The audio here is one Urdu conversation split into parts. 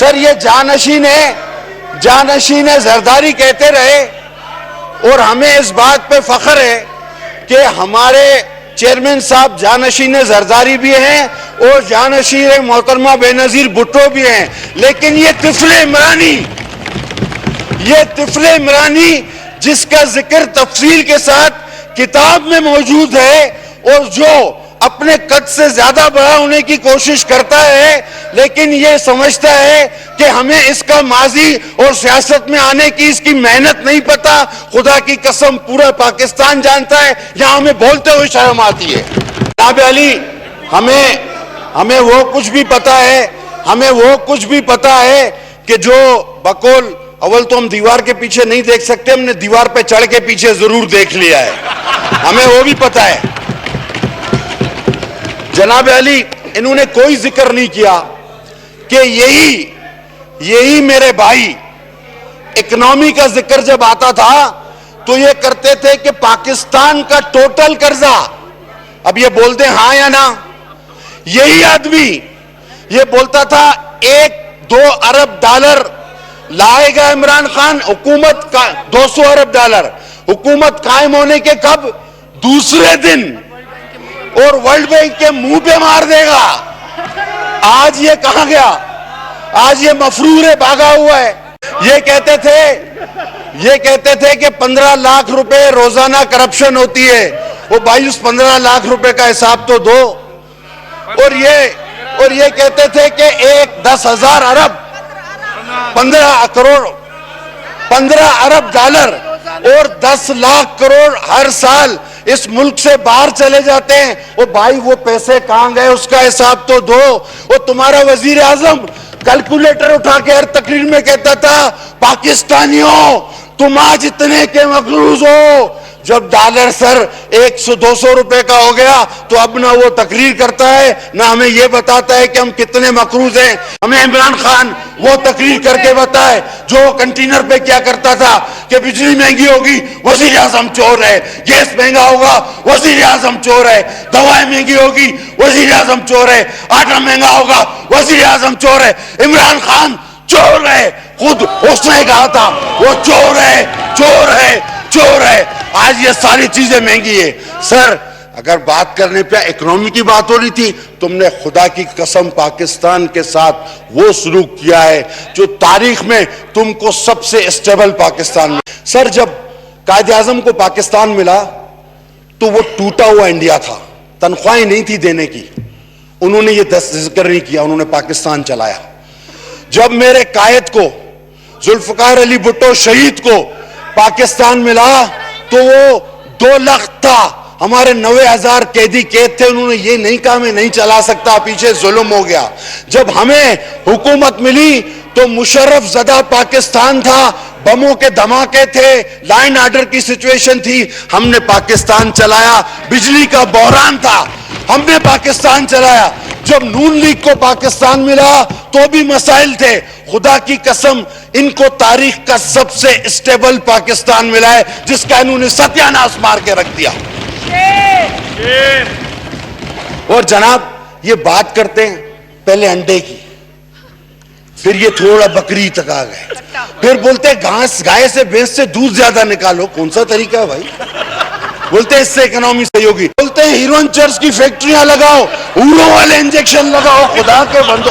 سر یہ جانشین زرداری کہتے رہے، اور ہمیں اس بات پہ فخر ہے کہ ہمارے چیئرمین صاحب جانشین زرداری بھی ہیں اور جانشین محترمہ بے نظیر بھٹو بھی ہیں، لیکن یہ طفل عمرانی جس کا ذکر تفصیل کے ساتھ کتاب میں موجود ہے، اور جو اپنے قد سے زیادہ بڑا ہونے کی کوشش کرتا ہے، لیکن یہ سمجھتا ہے کہ ہمیں اس کا ماضی اور سیاست میں آنے کی اس کی محنت نہیں پتا۔ خدا کی قسم پورا پاکستان جانتا ہے، یہاں ہمیں بولتے ہوئے شرم آتی ہے۔ جناب علی، ہمیں وہ کچھ بھی پتا ہے کہ جو بقول اول تو ہم دیوار کے پیچھے نہیں دیکھ سکتے، ہم نے دیوار پہ چڑھ کے پیچھے ضرور دیکھ لیا ہے، ہمیں وہ بھی پتا ہے۔ جناب علی، انہوں نے کوئی ذکر نہیں کیا کہ یہی میرے بھائی اکنامی کا ذکر جب آتا تھا تو یہ کرتے تھے کہ پاکستان کا ٹوٹل قرضہ، اب یہ بولتے ہیں ہاں یا نہ، یہی آدمی یہ بولتا تھا 1-2 ارب ڈالر لائے گا عمران خان، حکومت کا 200 ارب ڈالر حکومت قائم ہونے کے کب؟ دوسرے دن، اور ورلڈ بینک کے منہ پہ مار دے گا۔ آج یہ کہاں گیا؟ آج یہ مفرور بھاگا ہوا ہے۔ یہ کہتے تھے کہ 15 لاکھ روپے روزانہ کرپشن ہوتی ہے، وہ بھائی اس 15 لاکھ روپے کا حساب تو دو۔ اور یہ کہتے تھے کہ 10,000 ارب 15 ارب ڈالر اور 10 لاکھ کروڑ ہر سال اس ملک سے باہر چلے جاتے ہیں۔ وہ بھائی وہ پیسے کہاں گئے اس کا حساب تو دو۔ وہ تمہارا وزیر اعظم کیلکولیٹر اٹھا کے ہر تقریر میں کہتا تھا پاکستانیوں تم آج اتنے کے مقروض ہو۔ جب ڈالر سر 100-200 روپے کا ہو گیا تو اب نہ وہ تقریر کرتا ہے نہ ہمیں یہ بتاتا ہے کہ ہم کتنے مقروض ہیں۔ ہمیں عمران خان وہ تقریر کر کے بتائے جو کنٹینر پہ کیا کرتا تھا کہ بجلی مہنگی ہوگی وزیر اعظم چور ہے، گیس مہنگا ہوگا وزیر اعظم چور ہے، دوائیں مہنگی ہوگی وزیر اعظم چور ہے، آٹا مہنگا ہوگا وزیر اعظم چور ہے۔ عمران خان چور ہے، خود اس نے کہا تھا وہ چور ہے، چور ہے، چور ہے۔ آج یہ ساری چیزیں مہنگی ہے۔ سر اگر بات کرنے پہ اکنامی کی بات ہو رہی تھی، تم نے خدا کی قسم پاکستان کے ساتھ وہ سلوک کیا ہے جو تاریخ میں تم کو سب سے اسٹیبل پاکستان میں۔ سر جب قائد اعظم کو پاکستان ملا تو وہ ٹوٹا ہوا انڈیا تھا، تنخواہیں نہیں تھی دینے کی، انہوں نے یہ ذکر نہیں کیا، انہوں نے پاکستان چلایا۔ جب میرے قائد کو ذوالفقار علی بھٹو شہید کو پاکستان ملا تو وہ 2 لاکھ تھا، ہمارے 90,000 قیدی قید تھے، انہوں نے یہ نہیں کہا میں نہیں چلا سکتا، پیچھے ظلم ہو گیا۔ جب ہمیں حکومت ملی تو مشرف زدہ پاکستان تھا، بموں کے دھماکے تھے، لائن آرڈر کی سچویشن تھی، ہم نے پاکستان چلایا۔ بجلی کا بحران تھا، ہم نے پاکستان چلایا۔ جب نون لیگ کو پاکستان ملا تو بھی مسائل تھے، خدا کی قسم ان کو تاریخ کا سب سے اسٹیبل پاکستان ملا ہے جس کا انہوں نے ستیہ ناش مار کے رکھ دیا۔ اور جناب یہ بات کرتے ہیں پہلے انڈے کی، پھر یہ تھوڑا بکری تک آ گئے، پھر بولتے ہیں گائے سے بھینس سے دودھ زیادہ نکالو۔ کون سا طریقہ ہے بھائی؟ بولتے ہیں اس سے اکنامی صحیح ہوگی، بولتے ہیں ہیروئن چرس کی فیکٹریاں لگاؤ، ہوروں والے انجیکشن لگاؤ۔ خدا کے بندو،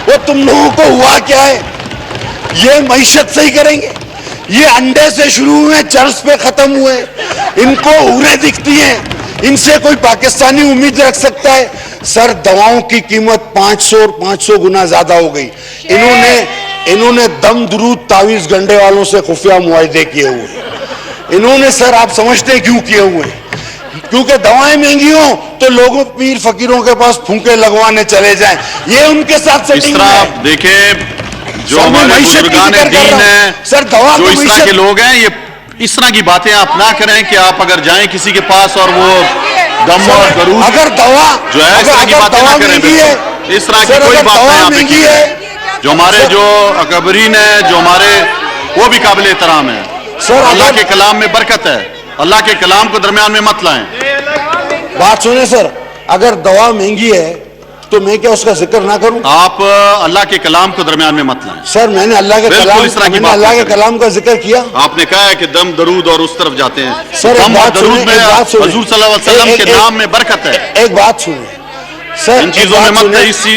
وہ تم لوگوں کو ہوا کیا ہے؟ یہ معیشت صحیح کریں گے؟ یہ انڈے سے شروع ہوئے چرس پہ ختم ہوئے، ان کو ہورے دکھتی ہیں، ان سے کوئی پاکستانی امید رکھ سکتا ہے؟ سر دواؤں کی قیمت 500 گنا زیادہ ہو گئی۔ انہوں نے دم درود تعویذ گنڈے والوں سے خفیہ معاہدے کیے ہوئے۔ انہوں نے سر آپ سمجھتے ہیں کیوں کیے ہوئے؟ کیونکہ دوائیں مہنگی ہوں تو لوگوں پیر فقیروں کے پاس پھونکے لگوانے چلے جائیں، یہ ان کے ساتھ سیٹنگ ہے۔ دیکھیں جو ہمارے بزرگان دین ہیں، جو اس طرح کے لوگ ہیں، یہ اس طرح کی باتیں آپ نہ کریں کہ آپ اگر جائیں کسی کے پاس اور وہ دم اور درود اگر دوا جو ہے اس طرح کی باتیں نہ کریں، اس طرح کی کوئی بات نہیں آپ کی ہے۔ جو ہمارے جو اکابرین ہیں، جو ہمارے وہ بھی قابل احترام ہیں۔ اللہ کے کلام میں برکت ہے، اللہ کے کلام کو درمیان میں مت لائیں۔ بات سنیں سر، اگر دوا مہنگی ہے تو میں کیا اس کا ذکر نہ کروں؟ آپ اللہ کے کلام کو درمیان میں مت لائیں. سر میں نے اللہ کے بالکل اس طرح کی بات اللہ کے کریں. کلام کا ذکر کیا. آپ نے کہا ہے کہ دم درود اور اس طرف جاتے ہیں. سر دم اور درود میں حضور حضور صلی اللہ علیہ وسلم کے نام میں برکت ہے. ایک بات سنیں سر, ان چیزوں میں مت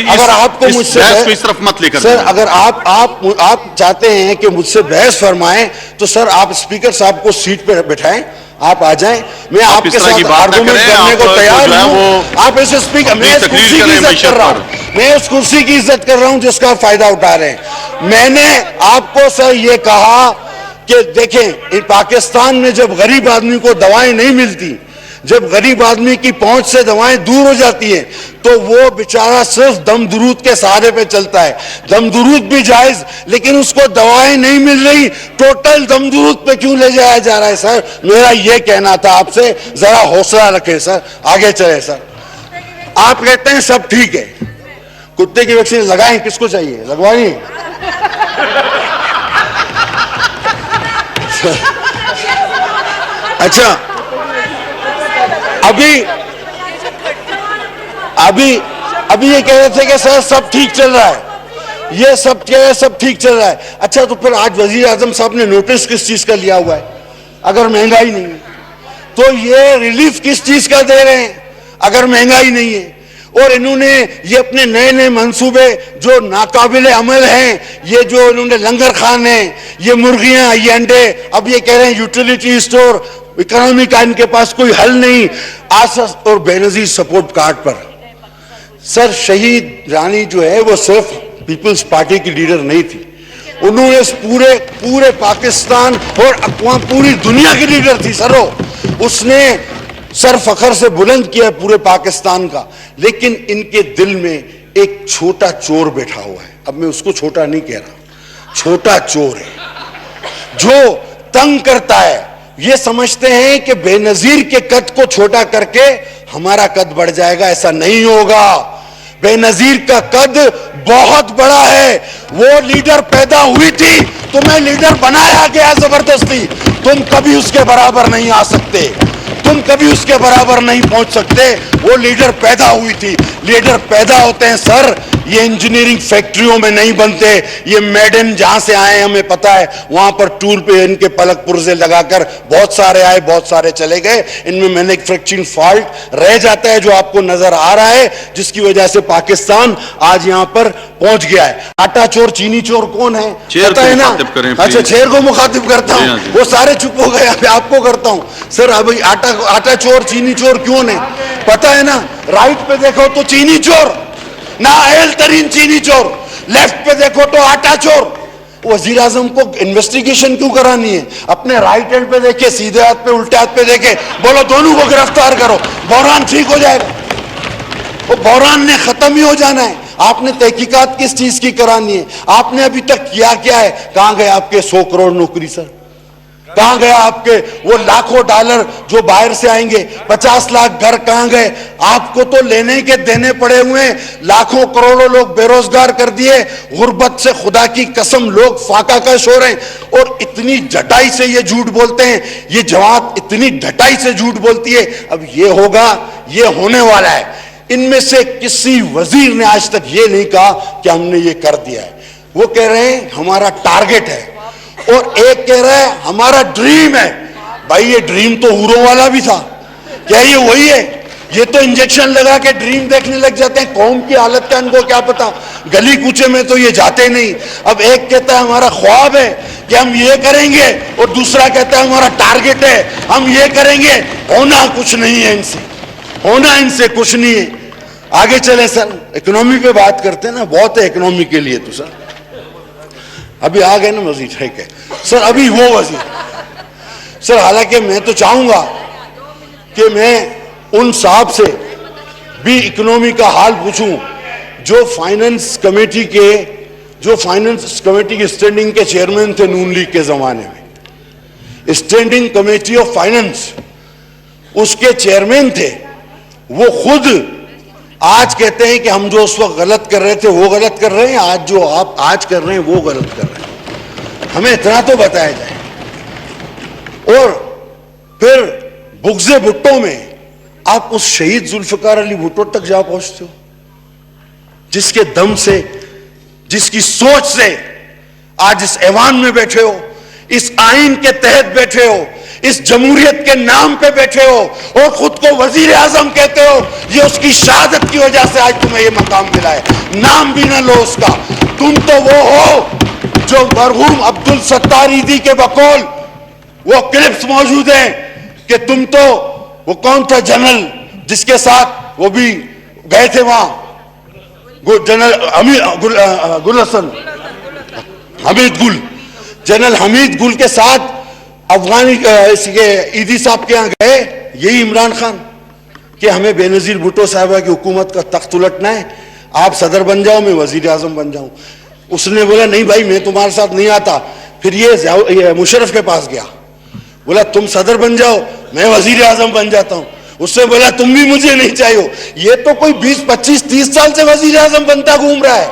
اگر آپ کو مجھ سے بحث کو اس طرف مت لے کر سر, اگر آپ چاہتے ہیں کہ مجھ سے بحث فرمائیں تو سر آپ اسپیکر صاحب کو سیٹ پہ بٹھائیں, آپ آ جائیں, میں آپ کے ساتھ آرگومنٹ کرنے کو تیار ہوں. آپ ایسے اسپیکر, میں اس کرسی کی عزت کر رہا ہوں, میں اس کرسی کی عزت کر رہا ہوں جس کا فائدہ اٹھا رہے ہیں. میں نے آپ کو سر یہ کہا کہ دیکھیں پاکستان میں جب غریب آدمی کو دوائیں نہیں ملتی, جب غریب آدمی کی پہنچ سے دوائیں دور ہو جاتی ہیں تو وہ بیچارہ صرف دم درود کے سہارے پہ چلتا ہے. دم درود بھی جائز, لیکن اس کو دوائیں نہیں مل رہی, ٹوٹل دم درود پہ کیوں لے جایا جا رہا ہے؟ سر میرا یہ کہنا تھا آپ سے, ذرا حوصلہ رکھیں سر, آگے چلے سر. آپ کہتے ہیں سب ٹھیک ہے, کتے کی ویکسین لگائیں, کس کو چاہیے لگوائیں؟ اچھا ابھی یہ کہہ رہے تھے کہ سر سب ٹھیک چل رہا ہے, یہ سب کہہ رہے سب ٹھیک چل رہا ہے. اچھا تو پھر آج وزیر اعظم صاحب نے نوٹس کس چیز کا لیا ہوا ہے؟ اگر مہنگائی نہیں ہے تو یہ ریلیف کس چیز کا دے رہے ہیں اگر مہنگائی نہیں ہے؟ اور انہوں نے یہ اپنے نئے نئے منصوبے جو ناقابل عمل ہیں, یہ جو انہوں نے لنگر خانے, یہ مرغیاں, یہ انڈے, اب یہ کہہ رہے ہیں یوٹیلیٹی اسٹور, اکنامی کا ان کے پاس کوئی حل نہیں. آسس اور بے نظیر سپورٹ کارڈ پر سر شہید رانی جو ہے وہ صرف پیپلز پارٹی کی لیڈر نہیں تھی, انہوں نے اس پورے پاکستان اور اقوام پوری دنیا کی لیڈر تھی سر. اس نے سر فخر سے بلند کیا پورے پاکستان کا, لیکن ان کے دل میں ایک چھوٹا چور بیٹھا ہوا ہے. اب میں اس کو چھوٹا نہیں کہہ رہا, چھوٹا چور ہے جو تنگ کرتا ہے. یہ سمجھتے ہیں کہ بے نظیر کے قد کو چھوٹا کر کے ہمارا قد بڑھ جائے گا, ایسا نہیں ہوگا. بے نظیر کا قد بہت بڑا ہے, وہ لیڈر پیدا ہوئی تھی, تمہیں لیڈر بنایا گیا زبردستی, تم کبھی اس کے برابر نہیں آ سکتے, تم کبھی اس کے برابر نہیں پہنچ سکتے. وہ لیڈر پیدا ہوئی تھی. لیڈر پیدا ہوتے ہیں سر, یہ انجینئرنگ فیکٹریوں میں نہیں بنتے, یہ میڈن جہاں سے آئے ہمیں پتا ہے, وہاں پر ٹول پہ ان کے پلک پرزے لگا کر بہت سارے آئے, بہت سارے چلے گئے. ان میں مینوفیکچرنگ فالٹ رہ جاتا ہے جو آپ کو نظر آ رہا ہے, جس کی وجہ سے پاکستان آج یہاں پر پہنچ گیا ہے. آٹا چور چینی چور کون ہے پتا ہے نا؟ اچھا چیر کو مخاطب کرتا ہوں, وہ سارے چپ ہو گئے, آپ کو کرتا ہوں سر. ابھی آٹا چور چینی چور کیوں ہے پتا ہے نا؟ رائٹ پہ دیکھو تو چینی چور, نااہل ترین چینی چور, لیفٹ پہ دیکھو تو آٹا چور. وزیر اعظم کو انویسٹیگیشن کیوں کرانی ہے؟ اپنے رائٹ ہینڈ پہ دیکھے, سیدھے ہاتھ پہ الٹے ہاتھ پہ دیکھے, بولو دونوں کو گرفتار کرو, بحران ٹھیک ہو جائے گا. وہ بحران نے ختم ہی ہو جانا ہے. آپ نے تحقیقات کس چیز کی کرانی ہے؟ آپ نے ابھی تک کیا ہے؟ کہاں گئے آپ کے 100 کروڑ نوکری سر؟ کہاں گیا آپ کے وہ لاکھوں ڈالر جو باہر سے آئیں گے؟ 50 لاکھ گھر کہاں گئے؟ آپ کو تو لینے کے دینے پڑے ہوئے ہیں. لاکھوں کروڑوں لوگ بے روزگار کر دیے, غربت سے خدا کی قسم لوگ فاقہ کش ہو رہے ہیں. اور اتنی ڈھٹائی سے یہ جھوٹ بولتے ہیں, یہ جماعت اتنی ڈھٹائی سے جھوٹ بولتی ہے. اب یہ ہوگا, یہ ہونے والا ہے. ان میں سے کسی وزیر نے آج تک یہ نہیں کہا کہ ہم نے یہ کر دیا ہے. وہ کہہ رہے ہیں ہمارا ٹارگٹ ہے, اور ایک کہہ رہا ہے ہمارا ڈریم ہے. بھائی یہ ڈریم تو ہوروں والا بھی تھا, کیا یہ وہی ہے؟ یہ تو انجیکشن لگا کے ڈریم دیکھنے لگ جاتے ہیں. قوم کی حالت کا ان کو کیا پتا, گلی کوچے میں تو یہ جاتے نہیں. اب ایک کہتا ہے ہمارا خواب ہے کہ ہم یہ کریں گے, اور دوسرا کہتا ہے ہمارا ٹارگٹ ہے ہم یہ کریں گے. ہونا کچھ نہیں ہے ان سے, ہونا ان سے کچھ نہیں ہے. آگے چلے سر, اکنومی پہ بات کرتے ہیں نا, بہت ہے اکنومی کے لیے تو سر. ابھی آ گئے نا وزیر, ٹھیک ہے سر. ابھی وہ وزیر سر, حالانکہ میں تو چاہوں گا کہ میں ان صاحب سے بھی اکنومی کا حال پوچھوں جو فائننس کمیٹی کی اسٹینڈنگ کے چیئرمین تھے نون لیگ کے زمانے میں. اسٹینڈنگ کمیٹی آف فائننس اس کے چیئرمین تھے. وہ خود آج کہتے ہیں کہ ہم جو اس وقت غلط کر رہے تھے وہ غلط کر رہے ہیں, آج جو آپ آج کر رہے ہیں وہ غلط کر رہے ہیں. ہمیں اتنا تو بتایا جائے. اور پھر بغض بھٹو میں آپ اس شہید ذوالفقار علی بھٹو تک جا پہنچتے ہو. جس کے دم سے, جس کی سوچ سے آج اس ایوان میں بیٹھے ہو, اس آئین کے تحت بیٹھے ہو, اس جمہوریت کے نام پہ بیٹھے ہو اور خود کو وزیر اعظم کہتے ہو, یہ اس کی شہادت کی وجہ سے آج تمہیں یہ مقام ملا ہے. نام بھی نہ لو اس کا. تم تو وہ ہو جو مرحوم عبدالستار ایدھی کے بقول وہ کلپس موجود ہیں کہ تم تو وہ کون تھا جنرل جس کے ساتھ وہ بھی گئے تھے وہاں, جنرل حمید گل, جنرل حمید گل کے ساتھ افغانی ایدھی صاحب کے یہاں گئے, یہی عمران خان, کہ ہمیں بے نظیر بھٹو صاحبہ کی حکومت کا تخت الٹنا ہے, آپ صدر بن جاؤ میں وزیر اعظم بن جاؤں. اس نے بولا نہیں بھائی میں تمہارے ساتھ نہیں آتا. پھر یہ مشرف کے پاس گیا, بولا تم صدر بن جاؤ میں وزیر اعظم بن جاتا ہوں. اس سے بولا تم بھی مجھے نہیں چاہیے. یہ تو کوئی 20 25 30 سال سے وزیر اعظم بنتا گھوم رہا ہے,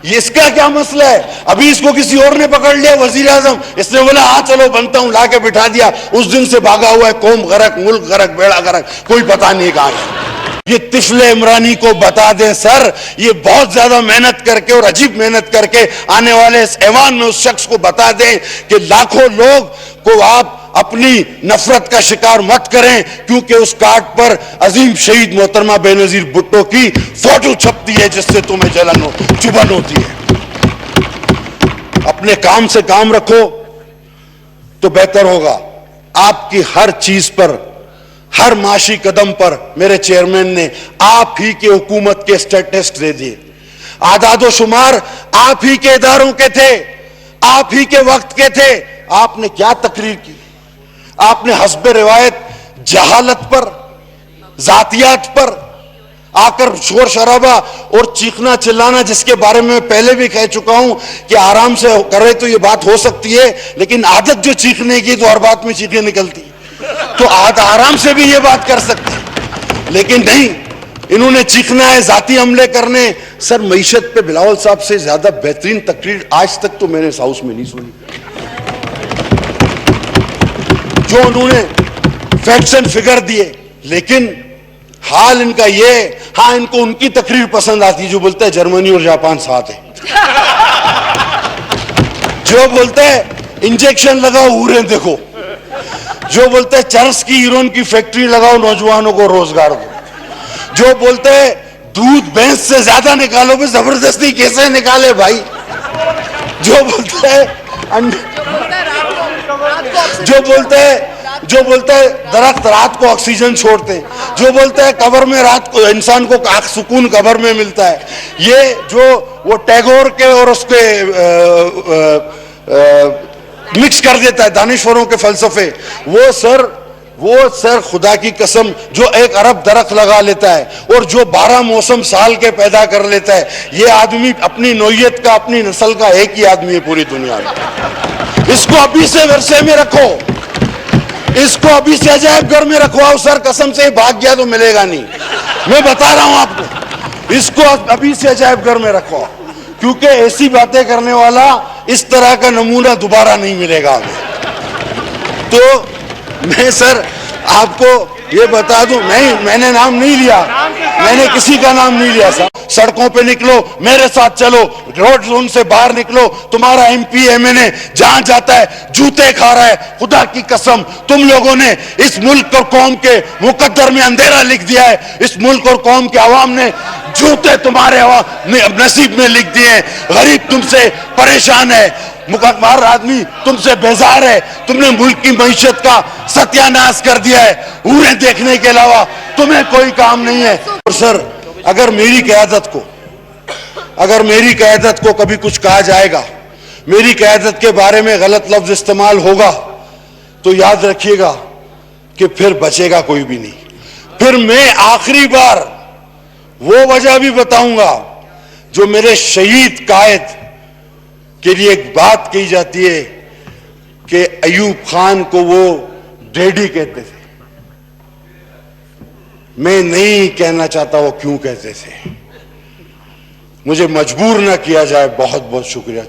یہ اس کا کیا مسئلہ ہے؟ ابھی اس کو کسی اور نے پکڑ لیا وزیر اعظم, اس نے بولا ہاں چلو بنتا ہوں, لا کے بٹھا دیا. اس دن سے بھاگا ہوا ہے, قوم غرق, ملک غرق, بیڑا غرق, کوئی پتہ نہیں کہاں ہے. یہ طفل عمرانی کو بتا دیں سر, یہ بہت زیادہ محنت کر کے اور عجیب محنت کر کے آنے والے اس ایوان میں اس شخص کو بتا دیں کہ لاکھوں لوگ کو آپ اپنی نفرت کا شکار مت کریں, کیونکہ اس کارڈ پر عظیم شہید محترمہ بے نظیر بھٹو کی فوٹو چھپتی ہے جس سے تمہیں جلن چبھن ہوتی ہے. اپنے کام سے کام رکھو تو بہتر ہوگا. آپ کی ہر چیز پر, ہر معاشی قدم پر میرے چیئرمین نے آپ ہی کے حکومت کے اسٹیٹسٹ دے دیے. اعداد و شمار آپ ہی کے اداروں کے تھے, آپ ہی کے وقت کے تھے. آپ نے کیا تقریر کی؟ آپ نے حسب روایت جہالت پر, ذاتیات پر آ کر شور شرابہ اور چیخنا چلانا, جس کے بارے میں پہلے بھی کہہ چکا ہوں کہ آرام سے کرے تو یہ بات ہو سکتی ہے, لیکن عادت جو چیخنے کی تو ہر بات میں چیخیں نکلتی, تو آرام سے بھی یہ بات کر سکتے ہیں, لیکن نہیں, انہوں نے چیخنا ہے, ذاتی حملے کرنے. سر معیشت پہ بلاول صاحب سے زیادہ بہترین تقریر آج تک تو میں نے اس ہاؤس میں نہیں سنی. جو انہوں نے فیکٹس اینڈ فگر دیے, لیکن حال ان کا یہ, ہاں ان کو ان کی تقریر پسند آتی جو بولتا ہے جرمنی اور جاپان ساتھ ہے, جو بولتا ہے انجیکشن لگاؤ ہوریں دیکھو, جو بولتے ہیں چرس کی ہیروئن کی فیکٹری لگاؤ نوجوانوں کو روزگار دو, جو بولتے ہیں دودھ بھینس سے زیادہ نکالو, بھی زبردستی کیسے نکالے بھائی, جو بولتے ہیں جو بولتے ہیں درخت رات کو آکسیجن چھوڑتے ہیں, جو بولتے ہیں قبر میں رات کو انسان کو سکون قبر میں ملتا ہے. یہ جو وہ ٹیگور کے اور اس کے مکس کر دیتا ہے دانشوروں کے فلسفے, وہ سر خدا کی قسم جو 1 ارب درخت لگا لیتا ہے اور جو 12 موسم سال کے پیدا کر لیتا ہے, یہ آدمی اپنی نوعیت کا, اپنی نسل کا ایک ہی آدمی ہے پوری دنیا میں. اس کو ابھی سے ورثے میں رکھو, اس کو ابھی سے عجائب گھر میں رکھواؤ. سر قسم سے بھاگ گیا تو ملے گا نہیں, میں بتا رہا ہوں آپ کو, اس کو ابھی سے عجائب گھر میں رکھواؤ, کیونکہ ایسی باتیں کرنے والا اس طرح کا نمونہ دوبارہ نہیں ملے گا ہمیں. تو میں سر آپ کو یہ بتا دوں, نہیں میں نے نام نہیں لیا, میں نے کسی کا نام نہیں لیا. سر سڑکوں پہ نکلو, میرے ساتھ چلو, روڈ زون سے باہر نکلو, تمہارا ایم پی ایم این اے جہاں جاتا ہے جوتے کھا رہا ہے. خدا کی قسم تم لوگوں نے اس ملک اور قوم کے مقدر میں اندھیرا لکھ دیا ہے. اس ملک اور قوم کے عوام نے جوتے تمہارے نصیب میں لکھ دیے ہیں. غریب تم سے پریشان ہے, مکمار آدمی تم سے بیزار ہے. تم نے ملک کی معیشت کا ستیہ ناش کر دیا ہے. اوریں دیکھنے کے علاوہ تمہیں کوئی کام نہیں ہے. اور سر اگر میری قیادت کو کبھی کچھ کہا جائے گا, میری قیادت کے بارے میں غلط لفظ استعمال ہوگا, تو یاد رکھیے گا کہ پھر بچے گا کوئی بھی نہیں. پھر میں آخری بار وہ وجہ بھی بتاؤں گا جو میرے شہید قائد کے لیے ایک بات کہی جاتی ہے کہ ایوب خان کو وہ ڈیڈی کہتے تھے. میں نہیں کہنا چاہتا وہ کیوں کہتے تھے, مجھے مجبور نہ کیا جائے. بہت بہت شکریہ.